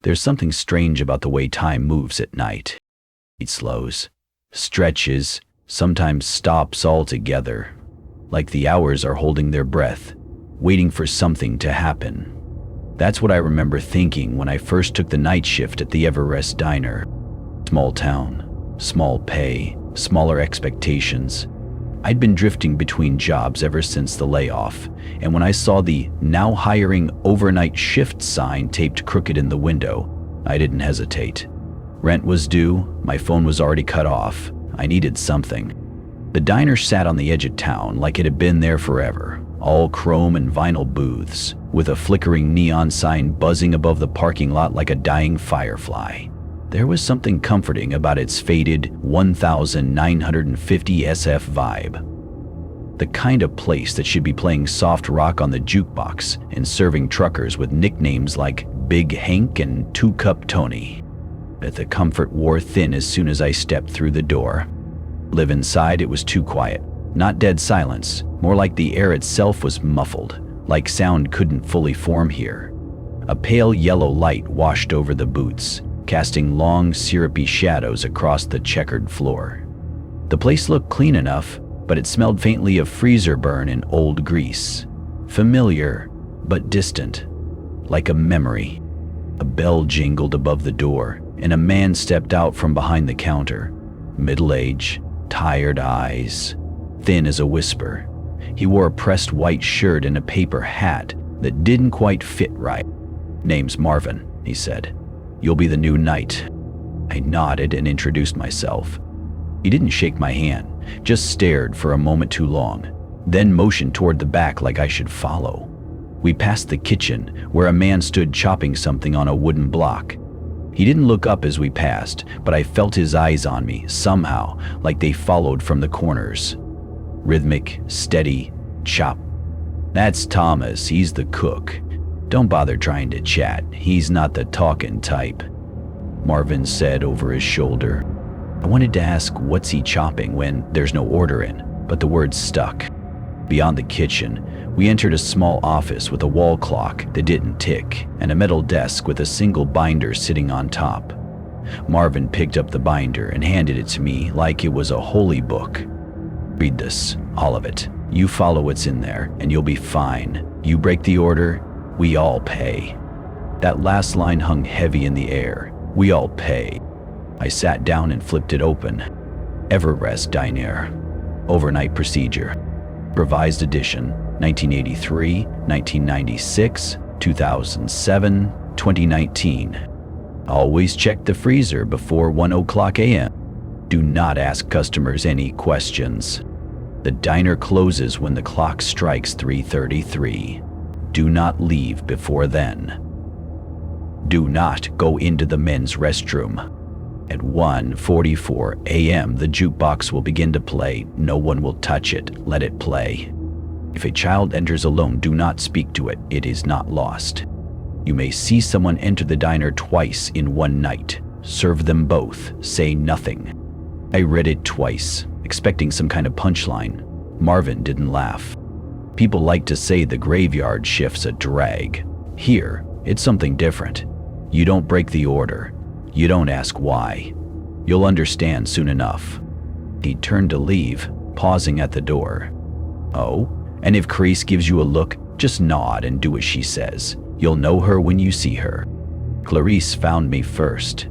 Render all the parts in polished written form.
There's something strange about the way time moves at night. It slows, stretches, sometimes stops altogether, like the hours are holding their breath, waiting for something to happen. That's what I remember thinking when I first took the night shift at the Everest Diner. Small town, small pay, smaller expectations. I'd been drifting between jobs ever since the layoff, and when I saw the "now hiring overnight shift" sign taped crooked in the window, I didn't hesitate. Rent was due, my phone was already cut off, I needed something. The diner sat on the edge of town like it had been there forever, all chrome and vinyl booths, with a flickering neon sign buzzing above the parking lot like a dying firefly. There was something comforting about its faded 1950 SF vibe. The kind of place that should be playing soft rock on the jukebox and serving truckers with nicknames like Big Hank and Two Cup Tony. But the comfort wore thin as soon as I stepped through the door. Live inside, it was too quiet. Not dead silence, more like the air itself was muffled, like sound couldn't fully form here. A pale yellow light washed over the booths, casting long, syrupy shadows across the checkered floor. The place looked clean enough, but it smelled faintly of freezer burn and old grease. Familiar, but distant, like a memory. A bell jingled above the door, and a man stepped out from behind the counter. Middle-aged, tired eyes, thin as a whisper. He wore a pressed white shirt and a paper hat that didn't quite fit right. "Name's Marvin," he said. "You'll be the new knight." I nodded and introduced myself. He didn't shake my hand, just stared for a moment too long, then motioned toward the back like I should follow. We passed the kitchen, where a man stood chopping something on a wooden block. He didn't look up as we passed, but I felt his eyes on me, somehow, like they followed from the corners. Rhythmic, steady, chop. "That's Thomas, he's the cook. Don't bother trying to chat, he's not the talking type," Marvin said over his shoulder. I wanted to ask what's he chopping when there's no order in, but the words stuck. Beyond the kitchen, we entered a small office with a wall clock that didn't tick and a metal desk with a single binder sitting on top. Marvin picked up the binder and handed it to me like it was a holy book. "Read this, all of it. You follow what's in there and you'll be fine. You break the order, we all pay." That last line hung heavy in the air. We all pay. I sat down and flipped it open. Everest Diner. Overnight procedure. Revised edition, 1983, 1996, 2007, 2019. Always check the freezer before 1:00 a.m. Do not ask customers any questions. The diner closes when the clock strikes 3:33. Do not leave before then. Do not go into the men's restroom. At 1:44 a.m., the jukebox will begin to play. No one will touch it. Let it play. If a child enters alone, do not speak to it. It is not lost. You may see someone enter the diner twice in one night. Serve them both. Say nothing. I read it twice, expecting some kind of punchline. Marvin didn't laugh. People like to say the graveyard shift's a drag. Here, it's something different. You don't break the order. You don't ask why. You'll understand soon enough. He turned to leave, pausing at the door. "Oh, and if Clarice gives you a look, just nod and do as she says. You'll know her when you see her." Clarice found me first.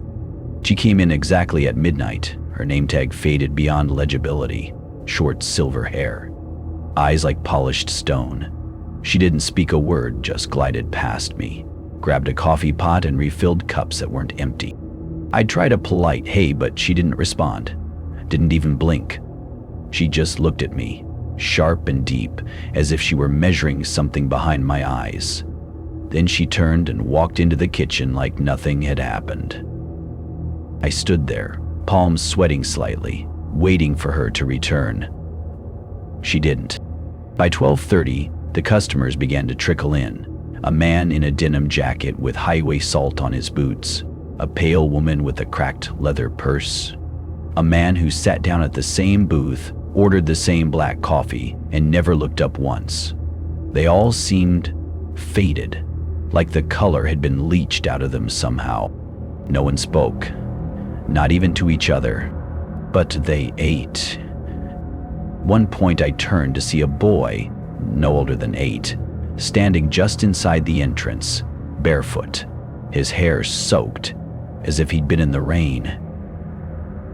She came in exactly at midnight, her name tag faded beyond legibility, short silver hair, eyes like polished stone. She didn't speak a word, just glided past me, grabbed a coffee pot and refilled cups that weren't empty. I tried a polite "hey," but she didn't respond, didn't even blink. She just looked at me, sharp and deep, as if she were measuring something behind my eyes. Then she turned and walked into the kitchen like nothing had happened. I stood there, palms sweating slightly, waiting for her to return. She didn't. By 12:30, the customers began to trickle in. A man in a denim jacket with highway salt on his boots, a pale woman with a cracked leather purse, a man who sat down at the same booth, ordered the same black coffee, and never looked up once. They all seemed faded, like the color had been leached out of them somehow. No one spoke, not even to each other, but they ate. One point I turned to see a boy, no older than 8, standing just inside the entrance, barefoot, his hair soaked, as if he'd been in the rain.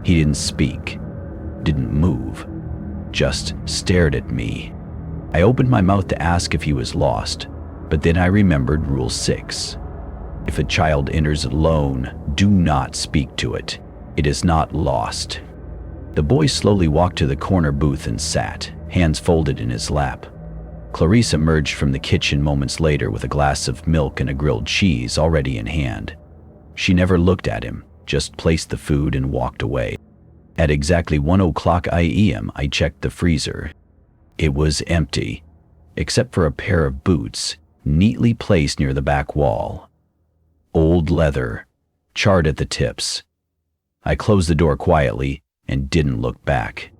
He didn't speak, didn't move, just stared at me. I opened my mouth to ask if he was lost, but then I remembered Rule 6. If a child enters alone, do not speak to it. It is not lost. The boy slowly walked to the corner booth and sat, hands folded in his lap. Clarice emerged from the kitchen moments later with a glass of milk and a grilled cheese already in hand. She never looked at him, just placed the food and walked away. At exactly 1:00 a.m., I checked the freezer. It was empty, except for a pair of boots, neatly placed near the back wall. Old leather, charred at the tips. I closed the door quietly and didn't look back.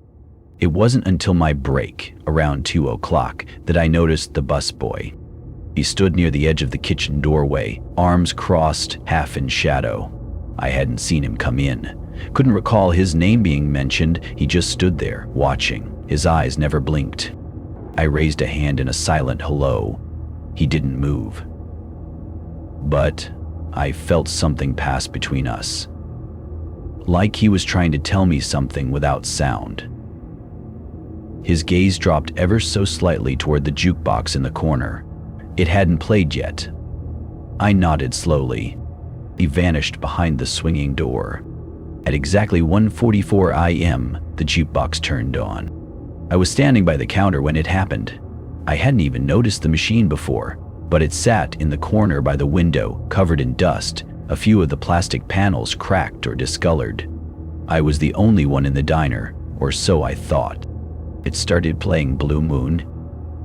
It wasn't until my break, around 2:00, that I noticed the busboy. He stood near the edge of the kitchen doorway, arms crossed, half in shadow. I hadn't seen him come in. Couldn't recall his name being mentioned. He just stood there, watching. His eyes never blinked. I raised a hand in a silent hello. He didn't move. But I felt something pass between us. Like he was trying to tell me something without sound. His gaze dropped ever so slightly toward the jukebox in the corner. It hadn't played yet. I nodded slowly. He vanished behind the swinging door. At exactly 1:44 a.m., the jukebox turned on. I was standing by the counter when it happened. I hadn't even noticed the machine before, but it sat in the corner by the window, covered in dust, a few of the plastic panels cracked or discolored. I was the only one in the diner, or so I thought. It started playing Blue Moon.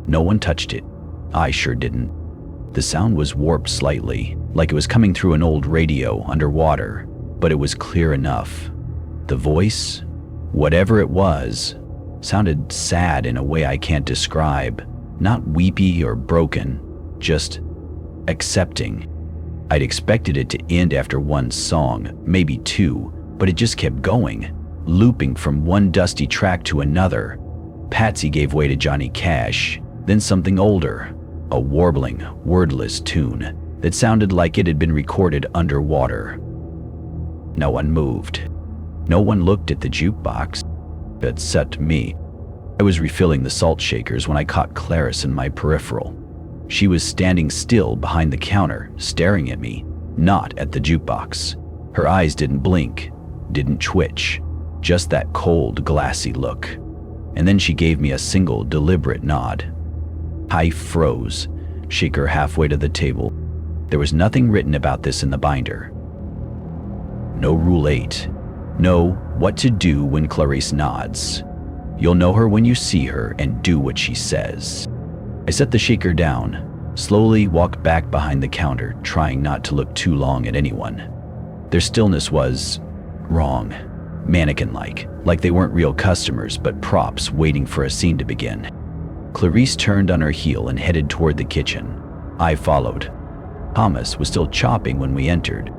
No one touched it. I sure didn't. The sound was warped slightly, like it was coming through an old radio underwater, but it was clear enough. The voice, whatever it was, sounded sad in a way I can't describe. Not weepy or broken, just accepting. I'd expected it to end after one song, maybe two, but it just kept going, looping from one dusty track to another. Patsy gave way to Johnny Cash, then something older, a warbling, wordless tune that sounded like it had been recorded underwater. No one moved. No one looked at the jukebox, except me. I was refilling the salt shakers when I caught Clarice in my peripheral. She was standing still behind the counter, staring at me, not at the jukebox. Her eyes didn't blink, didn't twitch, just that cold, glassy look. And then she gave me a single, deliberate nod. I froze, shaker halfway to the table. There was nothing written about this in the binder. No Rule 8. No what to do when Clarice nods. You'll know her when you see her and do what she says. I set the shaker down, slowly walked back behind the counter, trying not to look too long at anyone. Their stillness was wrong, mannequin-like, like they weren't real customers but props waiting for a scene to begin. Clarice turned on her heel and headed toward the kitchen. I followed. Thomas was still chopping when we entered.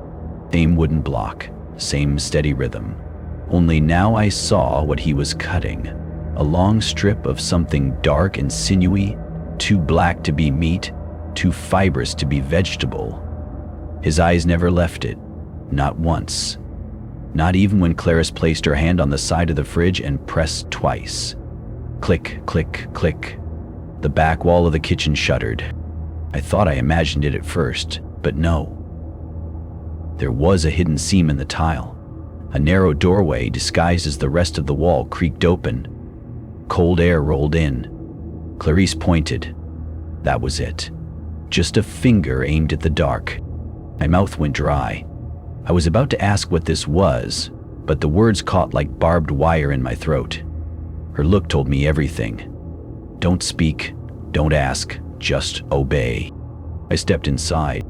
Same wooden block, same steady rhythm. Only now I saw what he was cutting. A long strip of something dark and sinewy, too black to be meat, too fibrous to be vegetable. His eyes never left it, not once. Not even when Clarice placed her hand on the side of the fridge and pressed twice. Click, click, click. The back wall of the kitchen shuddered. I thought I imagined it at first, but no. There was a hidden seam in the tile. A narrow doorway disguised as the rest of the wall creaked open. Cold air rolled in. Clarice pointed. That was it. Just a finger aimed at the dark. My mouth went dry. I was about to ask what this was, but the words caught like barbed wire in my throat. Her look told me everything. Don't speak, don't ask, just obey. I stepped inside.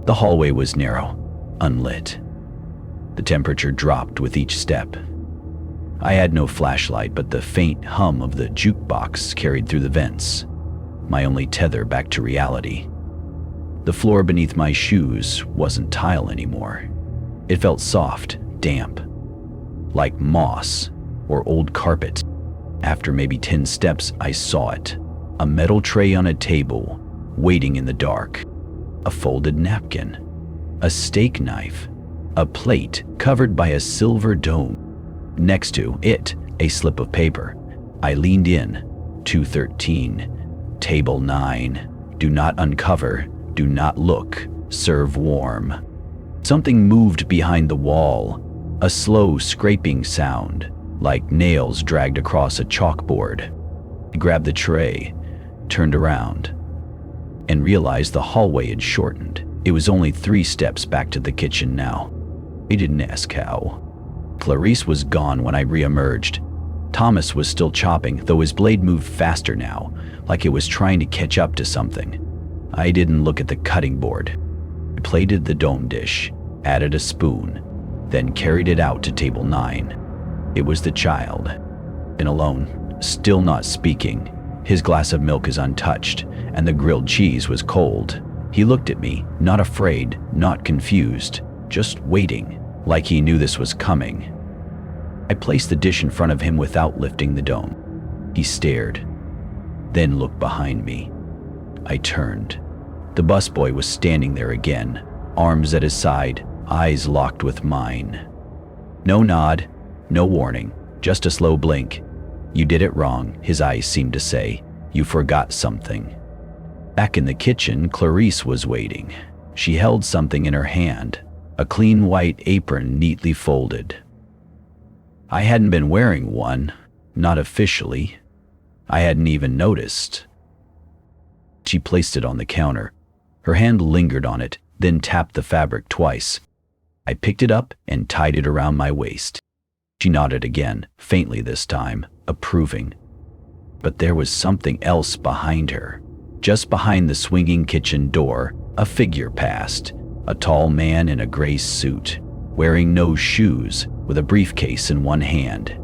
The hallway was narrow, unlit. The temperature dropped with each step. I had no flashlight, but the faint hum of the jukebox carried through the vents, my only tether back to reality. The floor beneath my shoes wasn't tile anymore. It felt soft, damp, like moss or old carpet. After maybe 10 steps, I saw it. A metal tray on a table, waiting in the dark. A folded napkin. A steak knife. A plate covered by a silver dome. Next to it, a slip of paper. I leaned in. 213. Table 9. Do not uncover. Do not look. Serve warm. Something moved behind the wall. A slow scraping sound, like nails dragged across a chalkboard. I grabbed the tray, turned around, and realized the hallway had shortened. It was only 3 steps back to the kitchen now. I didn't ask how. Clarice was gone when I reemerged. Thomas was still chopping, though his blade moved faster now, like it was trying to catch up to something. I didn't look at the cutting board. I plated the dome dish, added a spoon, then carried it out to table 9. It was the child, and alone, still not speaking. His glass of milk is untouched, and the grilled cheese was cold. He looked at me, not afraid, not confused, just waiting, like he knew this was coming. I placed the dish in front of him without lifting the dome. He stared, then looked behind me. I turned. The busboy was standing there again, arms at his side, eyes locked with mine. No nod, no warning, just a slow blink. You did it wrong, his eyes seemed to say. You forgot something. Back in the kitchen, Clarice was waiting. She held something in her hand, a clean white apron neatly folded. I hadn't been wearing one, not officially. I hadn't even noticed. She placed it on the counter. Her hand lingered on it, then tapped the fabric twice. I picked it up and tied it around my waist. She nodded again, faintly this time, approving. But there was something else behind her. Just behind the swinging kitchen door, a figure passed, a tall man in a gray suit, wearing no shoes, with a briefcase in one hand.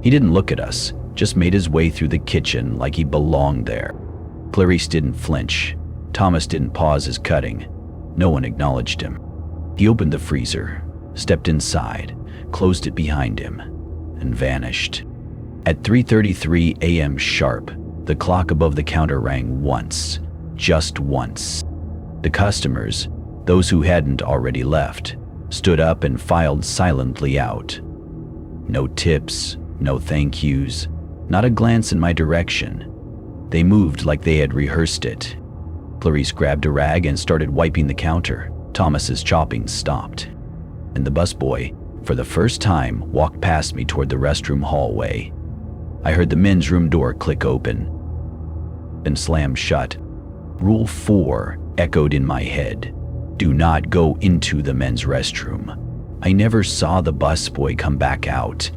He didn't look at us, just made his way through the kitchen like he belonged there. Clarice didn't flinch. Thomas didn't pause his cutting. No one acknowledged him. He opened the freezer, stepped inside, closed it behind him, and vanished. At 3:33 a.m. sharp, the clock above the counter rang once, just once. The customers, those who hadn't already left, stood up and filed silently out. No tips, no thank yous, not a glance in my direction. They moved like they had rehearsed it. Clarice grabbed a rag and started wiping the counter. Thomas's chopping stopped, and the busboy, for the first time, walked past me toward the restroom hallway. I heard the men's room door click open, then slam shut. Rule 4 echoed in my head. Do not go into the men's restroom. I never saw the busboy come back out.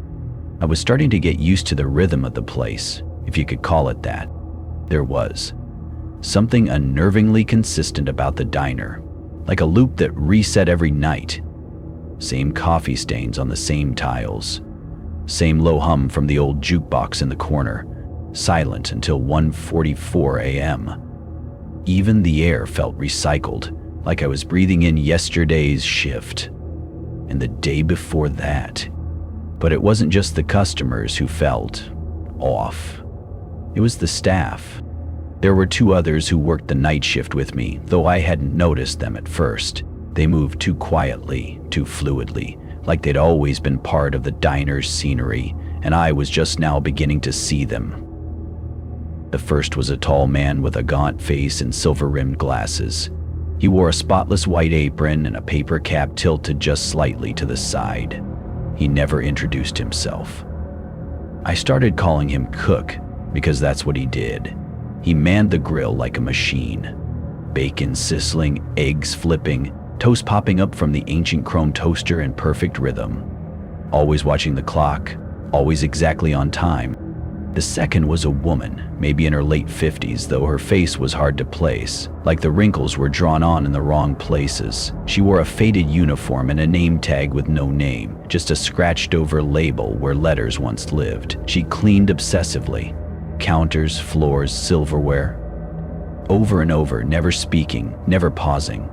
I was starting to get used to the rhythm of the place, if you could call it that. There was something unnervingly consistent about the diner, like a loop that reset every night. Same coffee stains on the same tiles. Same low hum from the old jukebox in the corner, silent until 1:44 a.m. Even the air felt recycled, like I was breathing in yesterday's shift, and the day before that. But it wasn't just the customers who felt off. It was the staff. There were 2 others who worked the night shift with me, though I hadn't noticed them at first. They moved too quietly, too fluidly, like they'd always been part of the diner's scenery, and I was just now beginning to see them. The first was a tall man with a gaunt face and silver-rimmed glasses. He wore a spotless white apron and a paper cap tilted just slightly to the side. He never introduced himself. I started calling him Cook, because that's what he did. He manned the grill like a machine. Bacon sizzling, eggs flipping, toast popping up from the ancient chrome toaster in perfect rhythm. Always watching the clock, always exactly on time. The second was a woman, maybe in her late 50s, though her face was hard to place, like the wrinkles were drawn on in the wrong places. She wore a faded uniform and a name tag with no name, just a scratched-over label where letters once lived. She cleaned obsessively. Counters, floors, silverware. over and over, never speaking, never pausing.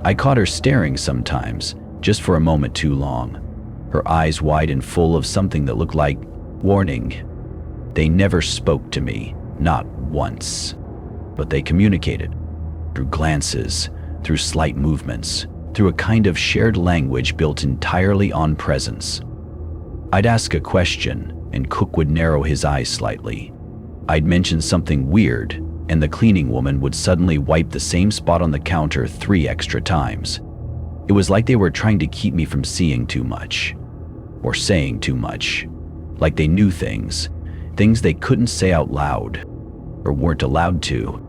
I caught her staring sometimes, just for a moment too long, her eyes wide and full of something that looked like warning. They never spoke to me, not once, but they communicated through glances, through slight movements, through a kind of shared language built entirely on presence. I'd ask a question, and Cook would narrow his eyes slightly. I'd mention something weird, and the cleaning woman would suddenly wipe the same spot on the counter 3 extra times. It was like they were trying to keep me from seeing too much, or saying too much, like they knew things they couldn't say out loud, or weren't allowed to.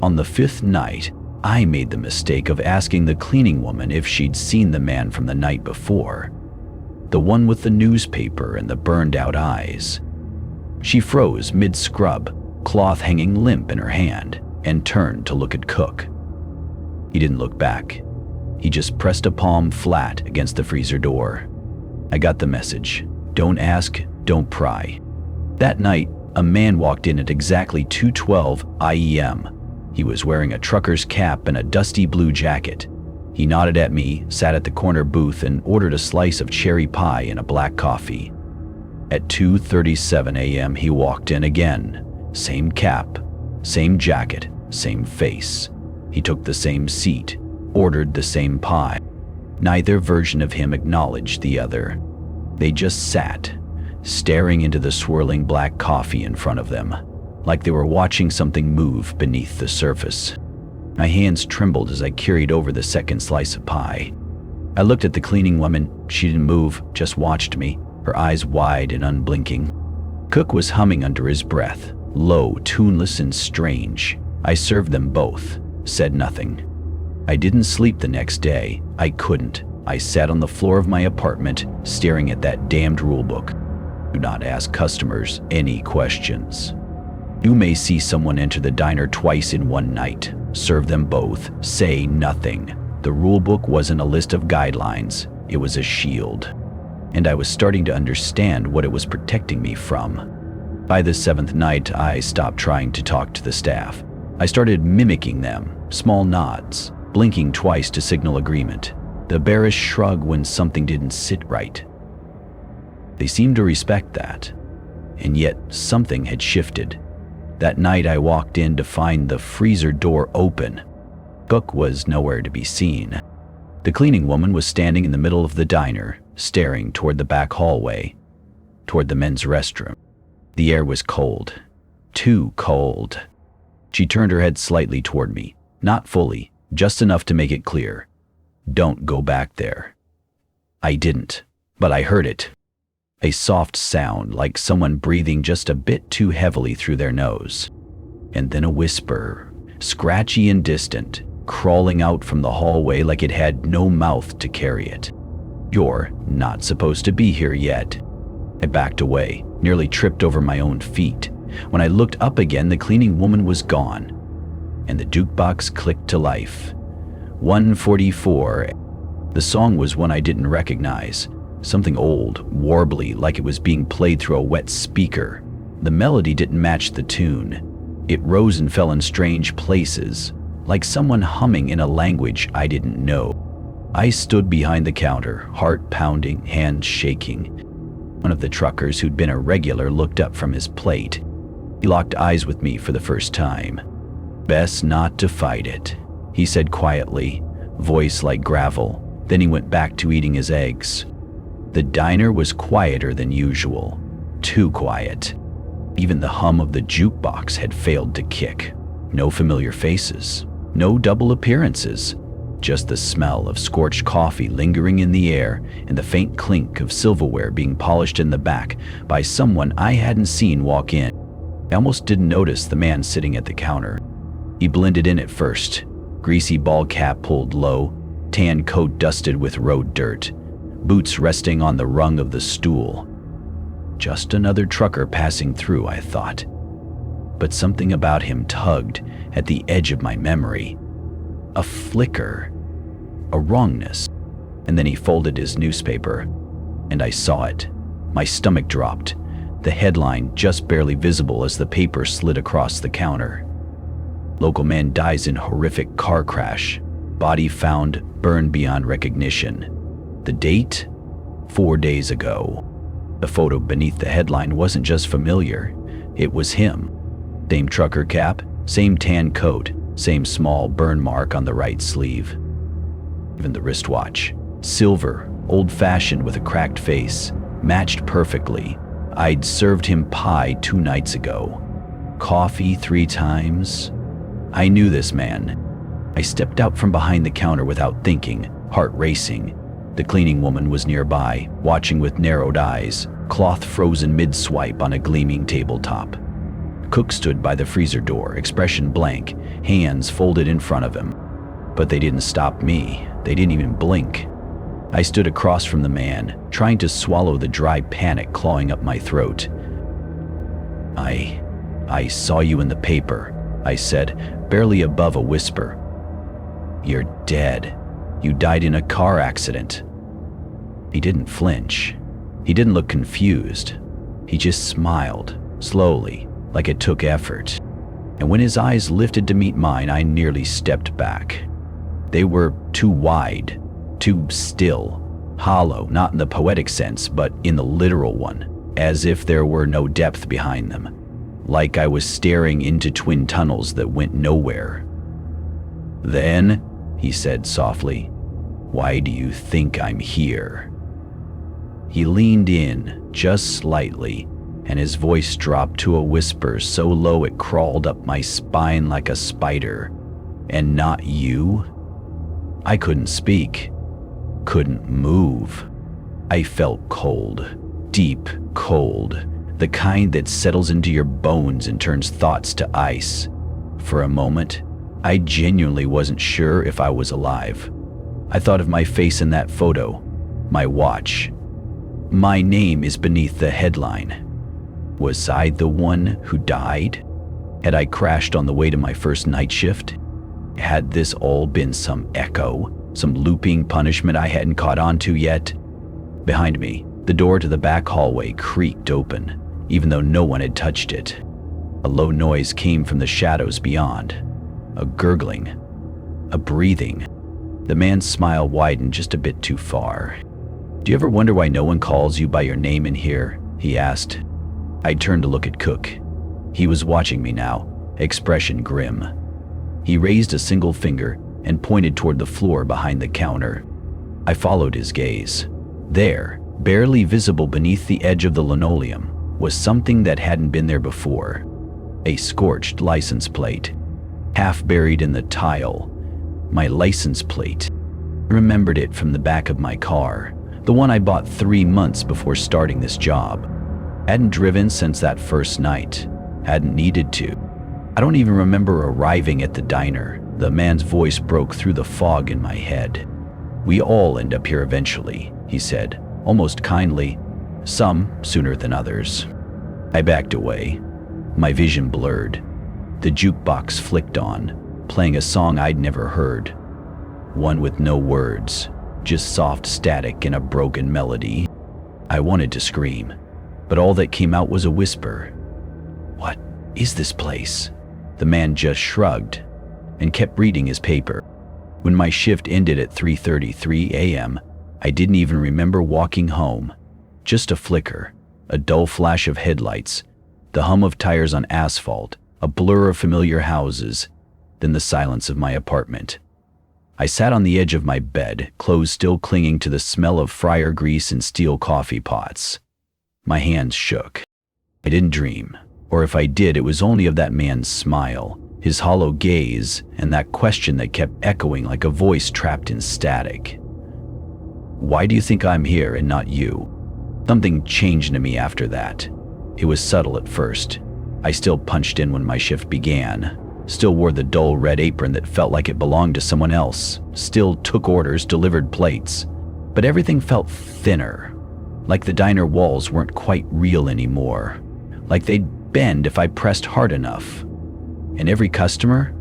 On the 5th night, I made the mistake of asking the cleaning woman if she'd seen the man from the night before, the one with the newspaper and the burned-out eyes. She froze mid-scrub, cloth hanging limp in her hand, and turned to look at Cook. He didn't look back. He just pressed a palm flat against the freezer door. I got the message. Don't ask, don't pry. That night, a man walked in at exactly 2:12 IEM. He was wearing a trucker's cap and a dusty blue jacket. He nodded at me, sat at the corner booth, and ordered a slice of cherry pie and a black coffee. At 2:37 a.m. he walked in again. Same cap, same jacket, same face. He took the same seat, ordered the same pie. Neither version of him acknowledged the other. They just sat, staring into the swirling black coffee in front of them, like they were watching something move beneath the surface. My hands trembled as I carried over the second slice of pie. I looked at the cleaning woman. She didn't move, just watched me, her eyes wide and unblinking. Cook was humming under his breath, low, tuneless, and strange. I served them both, said nothing. I didn't sleep the next day. I couldn't. I sat on the floor of my apartment, staring at that damned rulebook. Do not ask customers any questions. You may see someone enter the diner twice in one night. Serve them both. Say nothing. The rulebook wasn't a list of guidelines. It was a shield. And I was starting to understand what it was protecting me from. By the 7th night, I stopped trying to talk to the staff. I started mimicking them, small nods, blinking twice to signal agreement, the bearish shrug when something didn't sit right. They seemed to respect that, and yet something had shifted. That night I walked in to find the freezer door open. Cook was nowhere to be seen. The cleaning woman was standing in the middle of the diner, staring toward the back hallway, toward the men's restroom. The air was cold, too cold. She turned her head slightly toward me, not fully, just enough to make it clear. Don't go back there. I didn't, but I heard it. A soft sound, like someone breathing just a bit too heavily through their nose. And then a whisper, scratchy and distant, crawling out from the hallway like it had no mouth to carry it. You're not supposed to be here yet. I backed away, nearly tripped over my own feet. When I looked up again, the cleaning woman was gone, and the jukebox clicked to life. 144. The song was one I didn't recognize. Something old, warbly, like it was being played through a wet speaker. The melody didn't match the tune. It rose and fell in strange places, like someone humming in a language I didn't know. I stood behind the counter, heart pounding, hands shaking. One of the truckers who'd been a regular looked up from his plate. He locked eyes with me for the first time. Best not to fight it, he said quietly, voice like gravel. Then he went back to eating his eggs. The diner was quieter than usual, too quiet. Even the hum of the jukebox had failed to kick. No familiar faces, no double appearances, just the smell of scorched coffee lingering in the air and the faint clink of silverware being polished in the back by someone I hadn't seen walk in. I almost didn't notice the man sitting at the counter. He blended in at first, greasy ball cap pulled low, tan coat dusted with road dirt, boots resting on the rung of the stool. Just another trucker passing through, I thought. But something about him tugged at the edge of my memory. A flicker, a wrongness. And then he folded his newspaper, and I saw it. My stomach dropped, the headline just barely visible as the paper slid across the counter. Local man dies in horrific car crash. Body found burned beyond recognition. The date? 4 days ago. The photo beneath the headline wasn't just familiar. It was him. Same trucker cap, same tan coat, same small burn mark on the right sleeve. Even the wristwatch. Silver, old-fashioned with a cracked face. Matched perfectly. I'd served him pie 2 nights ago. Coffee 3 times. I knew this man. I stepped out from behind the counter without thinking, heart racing. The cleaning woman was nearby, watching with narrowed eyes, cloth frozen mid-swipe on a gleaming tabletop. Cook stood by the freezer door, expression blank, hands folded in front of him. But they didn't stop me. They didn't even blink. I stood across from the man, trying to swallow the dry panic clawing up my throat. I saw you in the paper, I said, barely above a whisper. You're dead. You died in a car accident. He didn't flinch. He didn't look confused. He just smiled, slowly, like it took effort. And when his eyes lifted to meet mine, I nearly stepped back. They were too wide, too still, hollow, not in the poetic sense, but in the literal one, as if there were no depth behind them, like I was staring into twin tunnels that went nowhere. Then, he said softly, why do you think I'm here? He leaned in, just slightly, and his voice dropped to a whisper so low it crawled up my spine like a spider. And not you? I couldn't speak, couldn't move. I felt cold, deep cold, the kind that settles into your bones and turns thoughts to ice. For a moment, I genuinely wasn't sure if I was alive. I thought of my face in that photo, my watch. My name is beneath the headline. Was I the one who died? Had I crashed on the way to my first night shift? Had this all been some echo, some looping punishment I hadn't caught on to yet? Behind me, the door to the back hallway creaked open, even though no one had touched it. A low noise came from the shadows beyond. A gurgling, a breathing. The man's smile widened just a bit too far. Do you ever wonder why no one calls you by your name in here? He asked. I turned to look at Cook. He was watching me now, expression grim. He raised a single finger and pointed toward the floor behind the counter. I followed his gaze. There, barely visible beneath the edge of the linoleum, was something that hadn't been there before. A scorched license plate, half buried in the tile. My license plate. I remembered it from the back of my car, the one I bought 3 months before starting this job. Hadn't driven since that first night. Hadn't needed to. I don't even remember arriving at the diner. The man's voice broke through the fog in my head. We all end up here eventually, he said, almost kindly. Some sooner than others. I backed away. My vision blurred. The jukebox flicked on, playing a song I'd never heard. One with no words, just soft static and a broken melody. I wanted to scream, but all that came out was a whisper. What is this place? The man just shrugged and kept reading his paper. When my shift ended at 3:33 a.m., I didn't even remember walking home. Just a flicker, a dull flash of headlights, the hum of tires on asphalt, a blur of familiar houses, then the silence of my apartment. I sat on the edge of my bed, clothes still clinging to the smell of fryer grease and steel coffee pots. My hands shook. I didn't dream, or if I did, it was only of that man's smile, his hollow gaze, and that question that kept echoing like a voice trapped in static. Why do you think I'm here and not you? Something changed in me after that. It was subtle at first. I still punched in when my shift began, still wore the dull red apron that felt like it belonged to someone else, still took orders, delivered plates, but everything felt thinner, like the diner walls weren't quite real anymore, like they'd bend if I pressed hard enough. And every customer,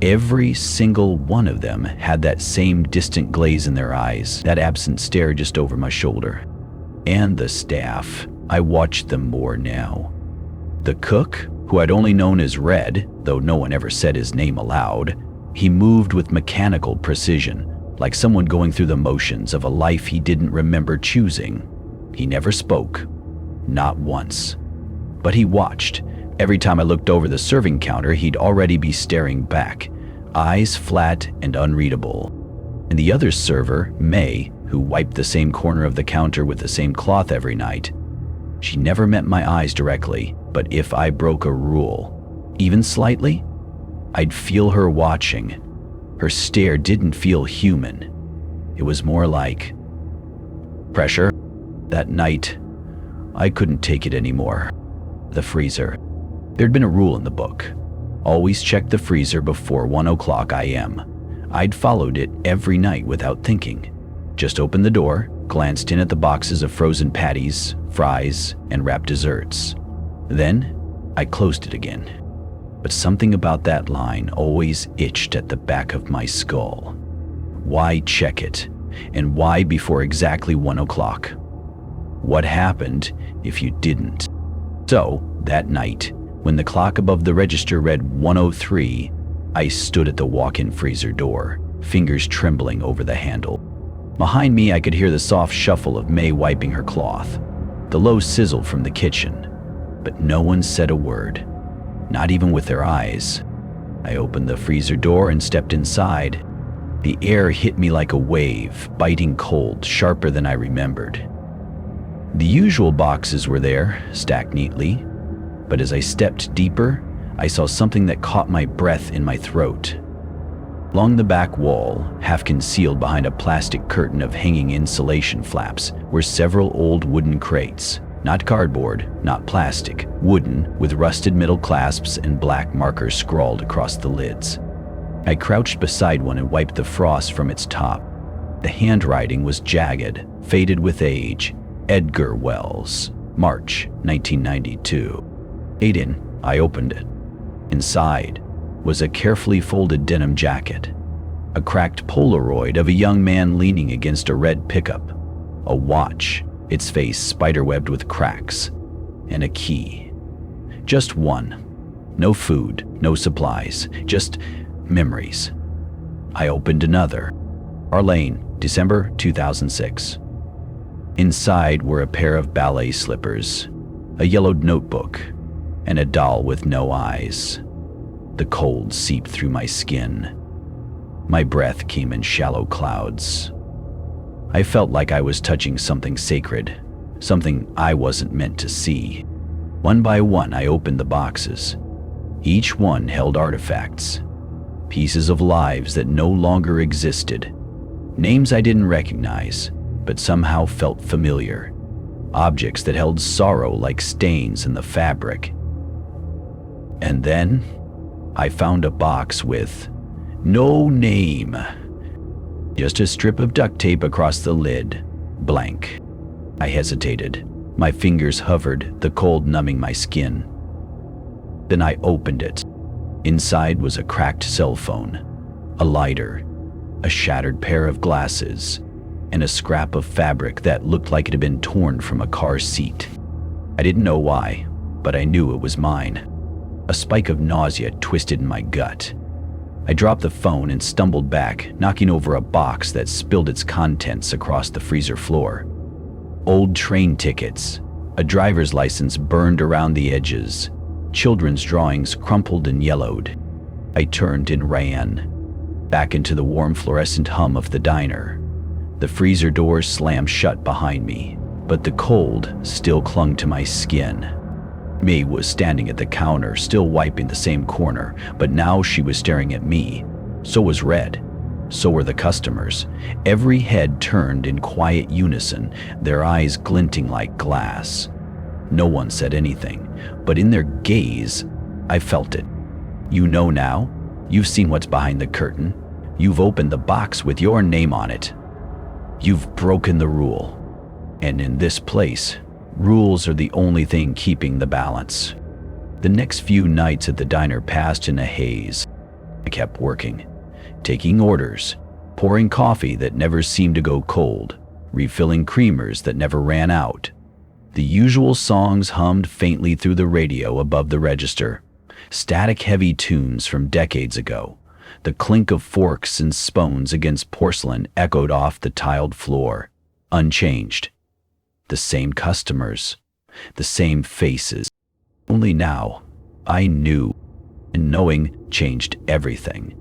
every single one of them had that same distant glaze in their eyes, that absent stare just over my shoulder. And the staff, I watched them more now. The cook, who I'd only known as Red, though no one ever said his name aloud. He moved with mechanical precision, like someone going through the motions of a life he didn't remember choosing. He never spoke, not once. But he watched. Every time I looked over the serving counter, he'd already be staring back, eyes flat and unreadable. And the other server, May, who wiped the same corner of the counter with the same cloth every night, she never met my eyes directly, but if I broke a rule, even slightly, I'd feel her watching. Her stare didn't feel human. It was more like pressure. That night, I couldn't take it anymore. The freezer. There'd been a rule in the book. Always check the freezer before 1:00 a.m. I'd followed it every night without thinking. Just opened the door, glanced in at the boxes of frozen patties, fries, and wrapped desserts. Then, I closed it again. But something about that line always itched at the back of my skull. Why check it? And why before exactly 1:00? What happened if you didn't? So, that night, when the clock above the register read 1:03, I stood at the walk-in freezer door, fingers trembling over the handle. Behind me, I could hear the soft shuffle of May wiping her cloth, the low sizzle from the kitchen, but no one said a word, not even with their eyes. I opened the freezer door and stepped inside. The air hit me like a wave, biting cold, sharper than I remembered. The usual boxes were there, stacked neatly, but as I stepped deeper, I saw something that caught my breath in my throat. Along the back wall, half concealed behind a plastic curtain of hanging insulation flaps, were several old wooden crates. Not cardboard, not plastic, wooden, with rusted metal clasps and black markers scrawled across the lids. I crouched beside one and wiped the frost from its top. The handwriting was jagged, faded with age. Edgar Wells, March 1992. In, I opened it. Inside was a carefully folded denim jacket, a cracked Polaroid of a young man leaning against a red pickup, a watch, its face spiderwebbed with cracks, and a key. Just one. No food, no supplies, just memories. I opened another. Arlene, December 2006. Inside were a pair of ballet slippers, a yellowed notebook, and a doll with no eyes. The cold seeped through my skin. My breath came in shallow clouds. I felt like I was touching something sacred, something I wasn't meant to see. One by one, I opened the boxes. Each one held artifacts, pieces of lives that no longer existed, names I didn't recognize, but somehow felt familiar, objects that held sorrow like stains in the fabric. And then, I found a box with no name. Just a strip of duct tape across the lid, blank. I hesitated. My fingers hovered, the cold numbing my skin. Then I opened it. Inside was a cracked cell phone, a lighter, a shattered pair of glasses, and a scrap of fabric that looked like it had been torn from a car seat. I didn't know why, but I knew it was mine. A spike of nausea twisted in my gut. I dropped the phone and stumbled back, knocking over a box that spilled its contents across the freezer floor. Old train tickets, a driver's license burned around the edges, children's drawings crumpled and yellowed. I turned and ran, back into the warm fluorescent hum of the diner. The freezer doors slammed shut behind me, but the cold still clung to my skin. May was standing at the counter, still wiping the same corner, but now she was staring at me. So was Red. So were the customers. Every head turned in quiet unison, their eyes glinting like glass. No one said anything, but in their gaze, I felt it. You know now. You've seen what's behind the curtain. You've opened the box with your name on it. You've broken the rule. And in this place, rules are the only thing keeping the balance. The next few nights at the diner passed in a haze. I kept working, taking orders, pouring coffee that never seemed to go cold, refilling creamers that never ran out. The usual songs hummed faintly through the radio above the register, static-heavy tunes from decades ago. The clink of forks and spoons against porcelain echoed off the tiled floor, unchanged. The same customers, the same faces. Only now, I knew, and knowing changed everything.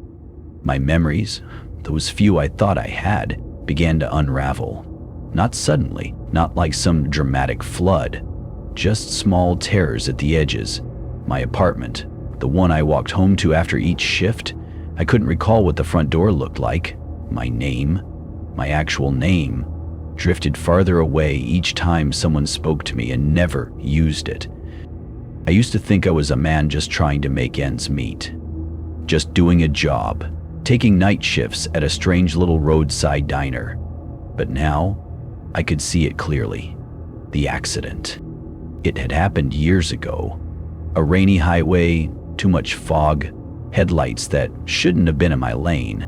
My memories, those few I thought I had, began to unravel. Not suddenly, not like some dramatic flood, just small tears at the edges. My apartment, the one I walked home to after each shift, I couldn't recall what the front door looked like. My name, my actual name, drifted farther away each time someone spoke to me and never used it. I used to think I was a man just trying to make ends meet, just doing a job, taking night shifts at a strange little roadside diner. But now, I could see it clearly. The accident. It had happened years ago. A rainy highway, too much fog, headlights that shouldn't have been in my lane.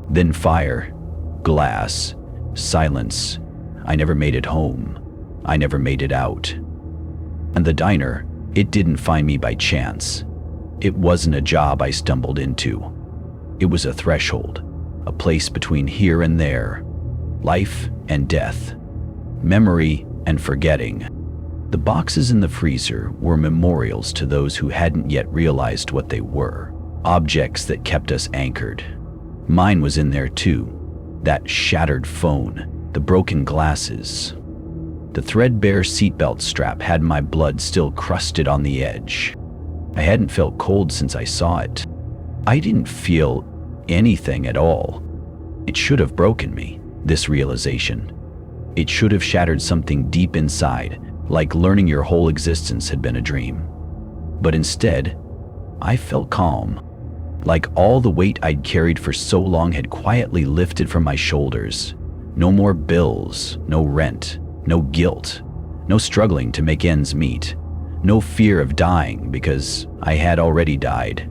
Then fire, glass, silence. I never made it home. I never made it out. And the diner, it didn't find me by chance. It wasn't a job I stumbled into. It was a threshold, a place between here and there, life and death, memory and forgetting. The boxes in the freezer were memorials to those who hadn't yet realized what they were, objects that kept us anchored. Mine was in there too, that shattered phone, the broken glasses. The threadbare seatbelt strap had my blood still crusted on the edge. I hadn't felt cold since I saw it. I didn't feel anything at all. It should have broken me, this realization. It should have shattered something deep inside, like learning your whole existence had been a dream. But instead, I felt calm, like all the weight I'd carried for so long had quietly lifted from my shoulders. No more bills, no rent, no guilt, no struggling to make ends meet, no fear of dying because I had already died.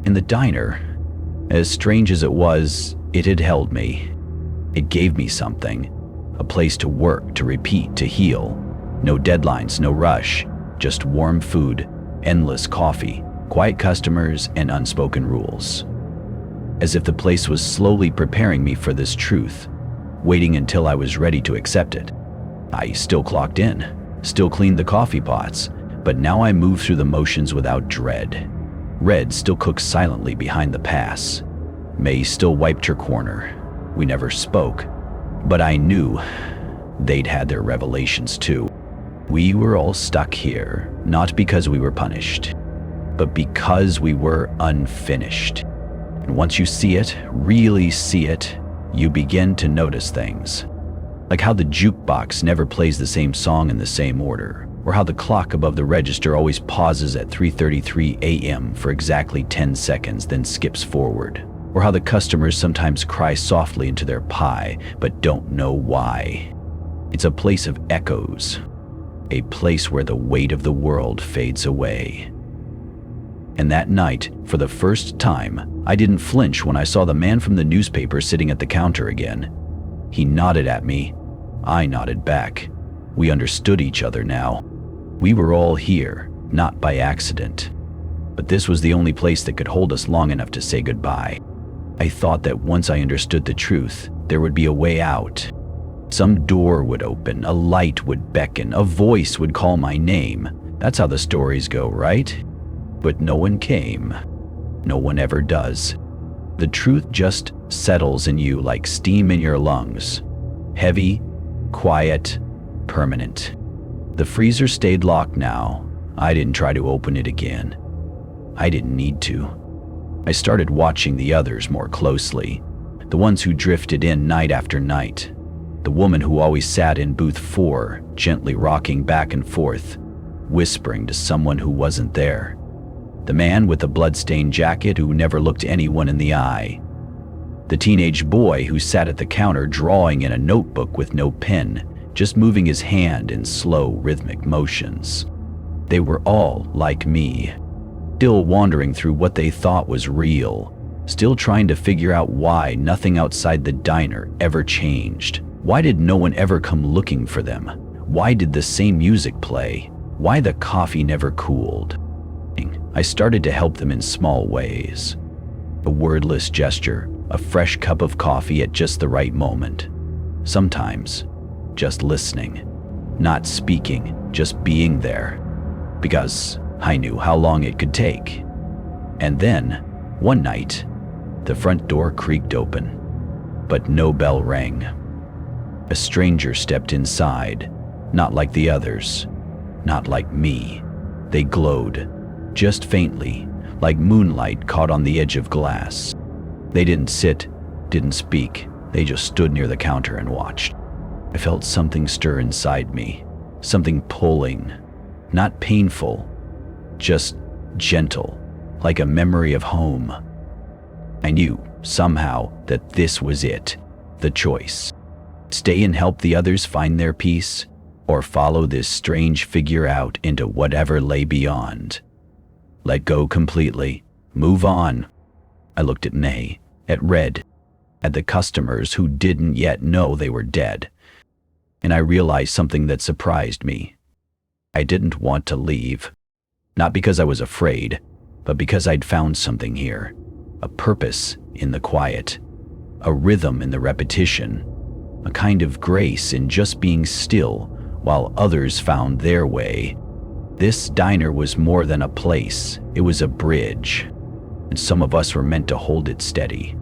In the diner, as strange as it was, it had held me. It gave me something, a place to work, to repeat, to heal. No deadlines, no rush, just warm food, endless coffee, quiet customers, and unspoken rules. As if the place was slowly preparing me for this truth, waiting until I was ready to accept it. I still clocked in, still cleaned the coffee pots, but now I moved through the motions without dread. Red still cooked silently behind the pass. May still wiped her corner. We never spoke, but I knew they'd had their revelations too. We were all stuck here, not because we were punished, but because we were unfinished. And once you see it, really see it, you begin to notice things. Like how the jukebox never plays the same song in the same order, or how the clock above the register always pauses at 3:33 a.m. for exactly 10 seconds, then skips forward, or how the customers sometimes cry softly into their pie, but don't know why. It's a place of echoes, a place where the weight of the world fades away. And that night, for the first time, I didn't flinch when I saw the man from the newspaper sitting at the counter again. He nodded at me. I nodded back. We understood each other now. We were all here, not by accident. But this was the only place that could hold us long enough to say goodbye. I thought that once I understood the truth, there would be a way out. Some door would open, a light would beckon, a voice would call my name. That's how the stories go, right? But no one came. No one ever does. The truth just settles in you like steam in your lungs. Heavy, quiet, permanent. The freezer stayed locked now. I didn't try to open it again. I didn't need to. I started watching the others more closely. The ones who drifted in night after night. The woman who always sat in booth 4, gently rocking back and forth, whispering to someone who wasn't there. The man with the blood-stained jacket who never looked anyone in the eye. The teenage boy who sat at the counter drawing in a notebook with no pen, just moving his hand in slow, rhythmic motions. They were all like me, still wandering through what they thought was real, still trying to figure out why nothing outside the diner ever changed. Why did no one ever come looking for them? Why did the same music play? Why the coffee never cooled? I started to help them in small ways. A wordless gesture, a fresh cup of coffee at just the right moment. Sometimes, just listening. Not speaking, just being there. Because I knew how long it could take. And then, one night, the front door creaked open, but no bell rang. A stranger stepped inside, not like the others, not like me. They glowed, just faintly, like moonlight caught on the edge of glass. They didn't sit, didn't speak, they just stood near the counter and watched. I felt something stir inside me, something pulling, not painful, just gentle, like a memory of home. I knew, somehow, that this was it, the choice. Stay and help the others find their peace, or follow this strange figure out into whatever lay beyond. Let go completely, move on. I looked at May, at Red, at the customers who didn't yet know they were dead. And I realized something that surprised me. I didn't want to leave. Not because I was afraid, but because I'd found something here. A purpose in the quiet. A rhythm in the repetition. A kind of grace in just being still while others found their way. This diner was more than a place. It was a bridge. And some of us were meant to hold it steady.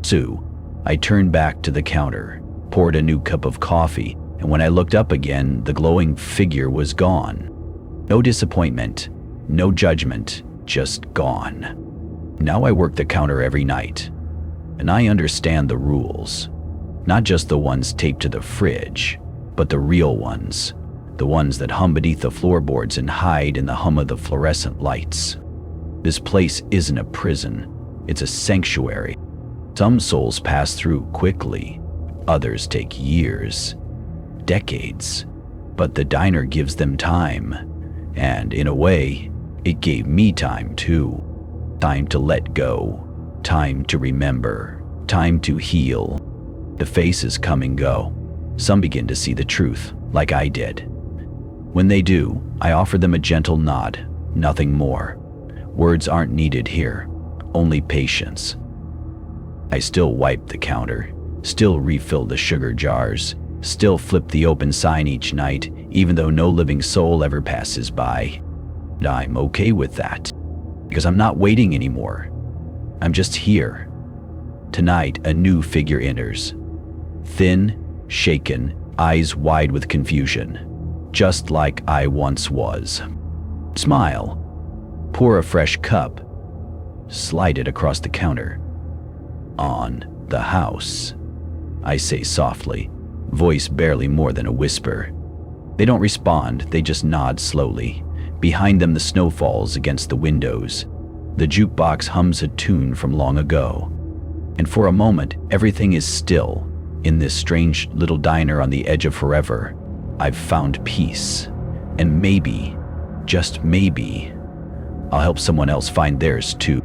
So, I turned back to the counter, poured a new cup of coffee, and when I looked up again, the glowing figure was gone. No disappointment, no judgment, just gone. Now I work the counter every night, and I understand the rules. Not just the ones taped to the fridge, but the real ones. The ones that hum beneath the floorboards and hide in the hum of the fluorescent lights. This place isn't a prison, it's a sanctuary. Some souls pass through quickly, others take years, decades, but the diner gives them time, and in a way, it gave me time too. Time to let go, time to remember, time to heal. The faces come and go. Some begin to see the truth, like I did. When they do, I offer them a gentle nod, nothing more. Words aren't needed here, only patience. I still wipe the counter, still refill the sugar jars, still flip the open sign each night, even though no living soul ever passes by. And I'm okay with that, because I'm not waiting anymore. I'm just here. Tonight, a new figure enters. Thin, shaken, eyes wide with confusion, just like I once was. Smile, pour a fresh cup, slide it across the counter. On the house, I say softly, voice barely more than a whisper. They don't respond, they just nod slowly. Behind them the snow falls against the windows. The jukebox hums a tune from long ago. And for a moment, everything is still. In this strange little diner on the edge of forever, I've found peace. And maybe, just maybe, I'll help someone else find theirs too.